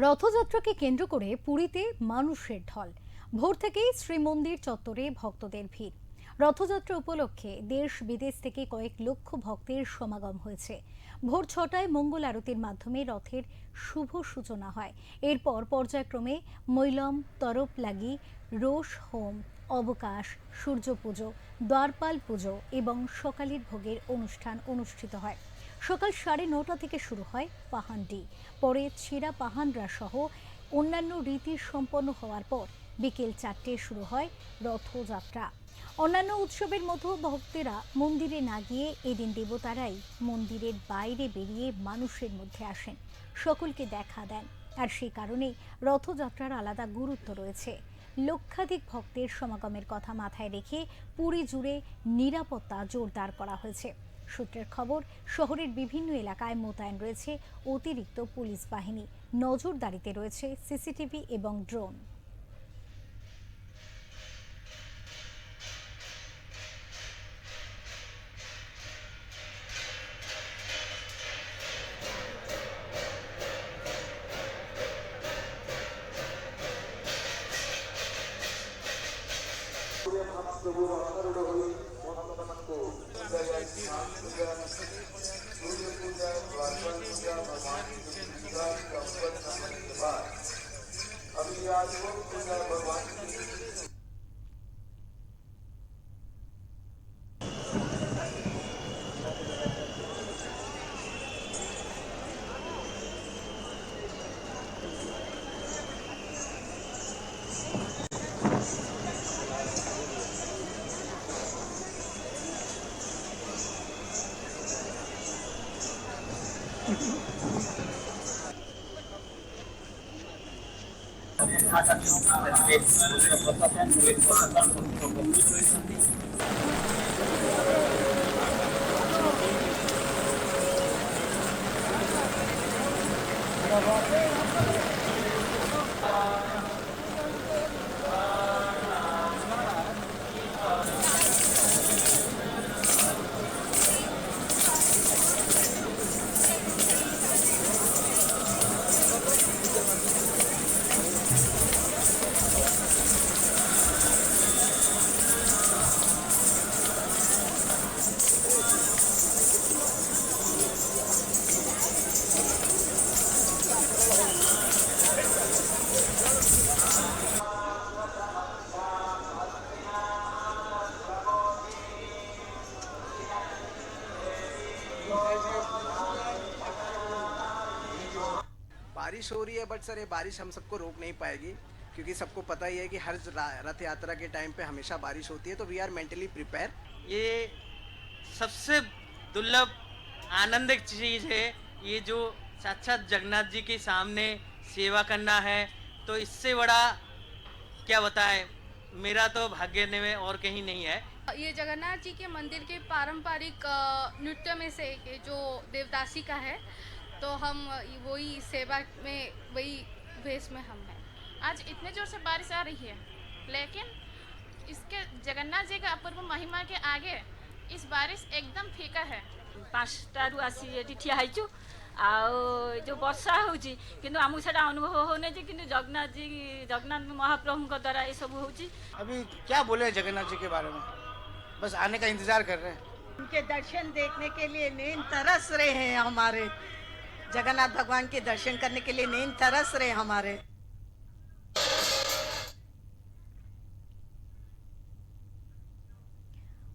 রথযাত্রাকে কেন্দ্র করে পুরীতে মানুষের ঢল। ভোর থেকেই শ্রীমন্দির চত্বরে ভক্তদের ভিড়। রথযাত্রা উপলক্ষে দেশ বিদেশ থেকে কয়েক লক্ষ ভক্তের সমাগম হয়েছে। ভোর 6টায় মঙ্গল আরতির মাধ্যমে রথের শুভ সূচনা হয়। এরপর পর্যায়ক্রমে মৈলম, তরফ লাগি, রোষ হোম, অবকাশ, সূর্য পুজো, দ্বারপাল পুজো এবং সকালের ভোগের অনুষ্ঠান অনুষ্ঠিত হয়। সকাল 9:30 থেকে শুরু হয় পাহান্ডি। পরে ছেঁড়া পাহানরা সহ অন্যান্য রীতি সম্পন্ন হওয়ার পর বিকেল 4টায় শুরু হয় রথযাত্রা। অন্যান্য উৎসবের মতো ভক্তেরা মন্দিরে না গিয়ে এদিন দেবতারাই মন্দিরের বাইরে বেরিয়ে মানুষের মধ্যে আসেন, সকলকে দেখা দেন। আর সেই কারণেই রথযাত্রার আলাদা গুরুত্ব রয়েছে। লক্ষাধিক ভক্তের সমাগমের কথা মাথায় রেখে পুরী জুড়ে নিরাপত্তা জোরদার করা হয়েছে। সূত্রের খবর, শহরের বিভিন্ন এলাকায় মোতায়েন রয়েছে অতিরিক্ত পুলিশ বাহিনী। নজরদারিতে রয়েছে সিসিটিভি এবং ড্রোন। बारिश हो रही है, बट सर ये बारिश हम सबको रोक नहीं पाएगी, क्योंकि सबको पता ही है कि हर रथ यात्रा के टाइम पे हमेशा बारिश होती है। तो वी आर मेंटली प्रिपेयर। ये सबसे दुर्लभ आनंदिक चीज़ है, ये जो साक्षात जगन्नाथ जी के सामने सेवा करना है, तो इससे बड़ा क्या बताएं, मेरा तो भाग्य में और कहीं नहीं है। ये जगन्नाथ जी के मंदिर के पारंपरिक नृत्य में से एक जो देवदासी का है, तो हम वही सेवा में, वही भेष में हम हैं। आज इतने जोर से बारिश आ रही है, लेकिन इसके जगन्नाथ जी का अपूर्व महिमा के आगे इस बारिश एकदम फीका है। 5টাରୁ ଆସି ଏଠି ଠିଆ ହେଇଛୁ। ଆଉ ଯେଉଁ ବର୍ଷା ହେଉଛି କିନ୍ତୁ ଆମକୁ ସେଇଟା ଅନୁଭବ ହେଉନି ଯେ, କିନ୍ତୁ ଜଗନ୍ନାଥ ମହାପ୍ରଭୁଙ୍କ ଦ୍ୱାରା ଏସବୁ ହେଉଛି। अभी क्या बोले जगन्नाथ जी के बारे में, बस आने का इंतजार कर रहे हैं। उनके दर्शन देखने के लिए नींद तरस रहे हैं हमारे, जगन्नाथ भगवान के दर्शन करने के लिए नींद तरस रहे हमारे।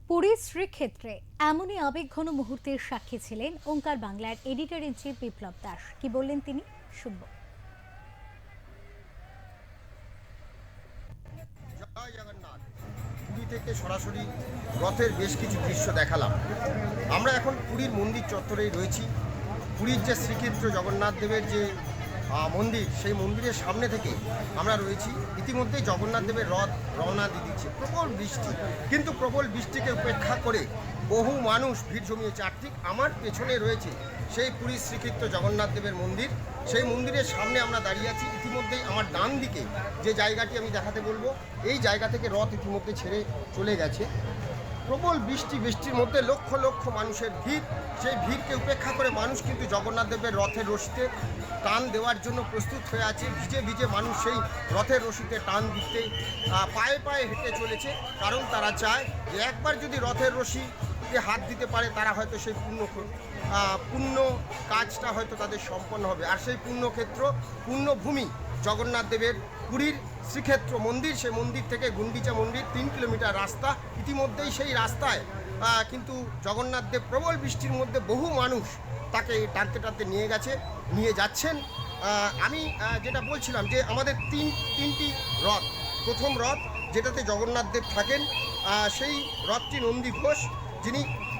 পুরী শ্রীক্ষেত্রে এমনই আবেগঘন মুহূর্তের সাক্ষী ছিলেন ওঙ্কার বাংলার এডিটর ইন চিফ বিপ্লব দাস। কি বললেন তিনি, শুনব। জয় জগন্নাথ। পুরী থেকে সরাসরি রথের বেশ কিছু দৃশ্য দেখালাম। আমরা এখন পুরীর মন্দির চত্বরেই রয়েছি। পুরীর যে শ্রীক্ষেত্র জগন্নাথ দেবের যে মন্দির, সেই মন্দিরের সামনে থেকে আমরা রয়েছি। ইতিমধ্যে জগন্নাথ দেবের রথ রওনা দিয়ে দিচ্ছে। প্রবল বৃষ্টি, কিন্তু প্রবল বৃষ্টিকে উপেক্ষা করে বহু মানুষ ভিড় জমিয়েছে। আর ঠিক আমার পেছনে রয়েছে সেই পুরীর শ্রীক্ষেত্র জগন্নাথ দেবের মন্দির। সেই মন্দিরের সামনে আমরা দাঁড়িয়ে আছি। ইতিমধ্যেই আমার ডান দিকে যে জায়গাটি আমি দেখাতে বলবো, এই জায়গা থেকে রথ ইতিমধ্যে ছেড়ে চলে গেছে। প্রবল বৃষ্টির মধ্যে লক্ষ লক্ষ মানুষের ভিড়, সেই ভিড়কে উপেক্ষা করে মানুষ কিন্তু জগন্নাথ দেবের রথের রশিতে টান দেওয়ার জন্য প্রস্তুত হয়ে আছে। ভিজে ভিজে মানুষ সেই রথের রশিতে টান দিতে পায়ে পায়ে হেঁটে চলেছে, কারণ তারা চায় যে একবার যদি রথের রশিতে হাত দিতে পারে তারা হয়তো সেই পুণ্য কাজটা হয়তো তাদের সম্পন্ন হবে। আর সেই পুণ্যক্ষেত্র, পুণ্যভূমি জগন্নাথ দেবের পুরীর শ্রীক্ষেত্র মন্দির, সেই মন্দির থেকে গুন্ডিচা মন্দির 3 কিলোমিটার রাস্তা। ইতিমধ্যেই সেই রাস্তায় কিন্তু জগন্নাথ দেব প্রবল বৃষ্টির মধ্যে বহু মানুষ তাকে টানতে টানতে নিয়ে যাচ্ছেন। আমি যেটা বলছিলাম যে আমাদের তিনটি রথ, প্রথম রথ যেটাতে জগন্নাথ দেব থাকেন, সেই রথটি নন্দী ঘোষ,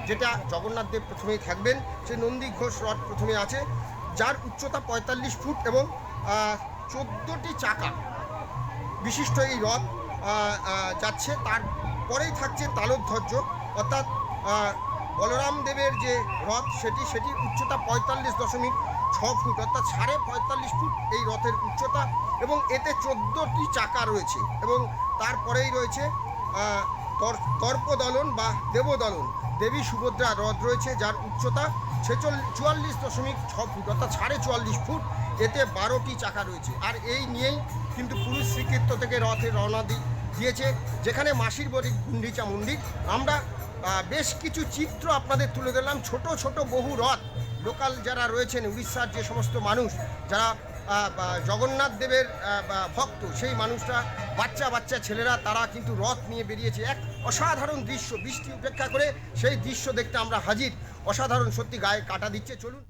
যেটা জগন্নাথ দেব প্রথমেই থাকবেন, সেই নন্দী ঘোষ রথ প্রথমে আছে, যার উচ্চতা 45 ফুট এবং 14টি চাকা বিশিষ্ট এই রথ যাচ্ছে। তারপরেই থাকছে তালধ্বজ, অর্থাৎ বলরাম দেবের যে রথ সেটির উচ্চতা 45.6 ফুট, অর্থাৎ 45.5 ফুট এই রথের উচ্চতা, এবং এতে 14টি চাকা রয়েছে। এবং তারপরেই রয়েছে দর্পদলন বা দেবদলন, দেবী সুভদ্রা রথ রয়েছে, যার উচ্চতা 44.6 ফুট, অর্থাৎ 44.5 ফুট, এতে 12টি চাকা রয়েছে। আর এই নিয়েই কিন্তু পুরী শ্রীক্ষেত্র থেকে রথে রওনা দিয়েছে, যেখানে মাসির বাড়ি গুন্ডিচা মন্দির। আমরা বেশ কিছু চিত্র আপনাদের তুলে দিলাম। ছোট ছোট বহু রথ, লোকাল যারা রয়েছেন উড়িষ্যার যে সমস্ত মানুষ যারা জগন্নাথ দেবের ভক্ত, সেই মানুষরা, বাচ্চা ছেলেরা, তারা কিন্তু রথ নিয়ে বেরিয়েছে। এক অসাধারণ দৃশ্য, বৃষ্টি উপেক্ষা করে সেই দৃশ্য দেখতে আমরা হাজির। অসাধারণ, সত্যি গায়ে কাটা দিচ্ছে। চলুন।